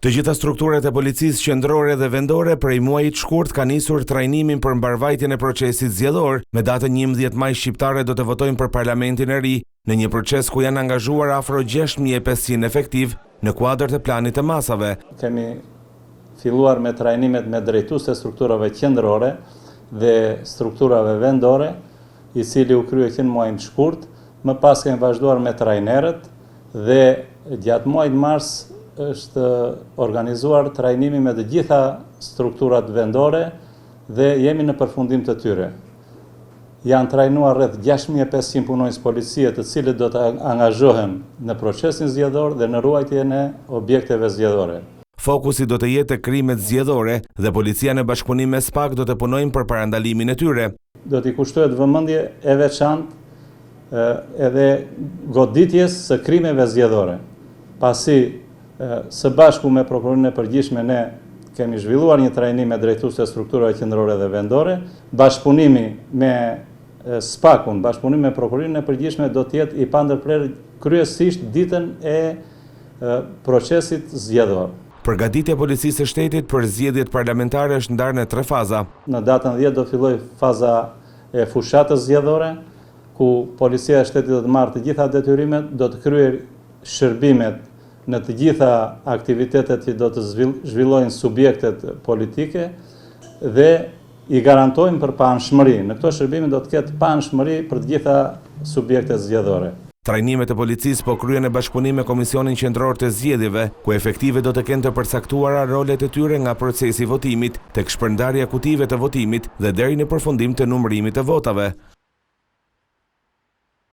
Të gjitha strukturat e policisë qendrore dhe vendore prej muajit shkurt ka nisur trajnimin për mbarvajtjen e procesit zgjedhor. Me datën 11 maj shqiptarët do të votojnë për parlamentin e ri në një proces ku janë angazhuar afro 6500 efektiv në kuadër të planit të masave. Kemi filluar me trajnimet me drejtues të strukturave qendrore dhe strukturave vendore, i cili u krye në muajin shkurt. Më pas kemi vazhduar me trajnerët dhe gjatë muajit mars është organizuar trajnimi me të gjitha strukturat vendore dhe jemi në përfundim të tyre. Janë trajnuar rreth 6500 punonjës policie të cilët do të angazhohen në procesin zgjedhor dhe në ruajtjen e objekteve zgjedhore. Fokusi do të jetë krimet zgjedhore dhe policia në bashkëpunim me SPAK do të punojnë për parandalimin e tyre. Do t'i kushtohet vëmendje e veçantë edhe goditjes së krimeve zgjedhore. Pasi së bashku me prokurorinë e përgjithshme ne kemi zhvilluar një trajnim me drejtues të strukturave qendrore dhe vendore, bashkëpunimi me SPAK-un, bashkëpunimi me prokurorinë e përgjithshme do të jetë i pandërprerë kryesisht ditën e procesit zgjedhor. Përgatitja e policisë së shtetit për zgjedhjet parlamentare është ndarë në 3 faza. Në datën 10 do filloj faza e fushatës zgjedhore, ku policia e shtetit do të marrë të gjitha detyrimet, do të kryejë shërbimet në të gjitha aktivitetet që do të zhvillojnë subjektet politike dhe i garantojmë për paanshmëri. Në këto shërbime do të ketë paanshmëri për të gjitha subjektet zgjedhore. Trajnimet e policisë po kryen në bashkëpunim me Komisionin Qendror të Zgjedhjeve, ku efektive do të kenë të përcaktuara rolet e tyre nga procesi i votimit, tek shpërndarja kutive të votimit dhe deri në përfundim të numërimit të votave.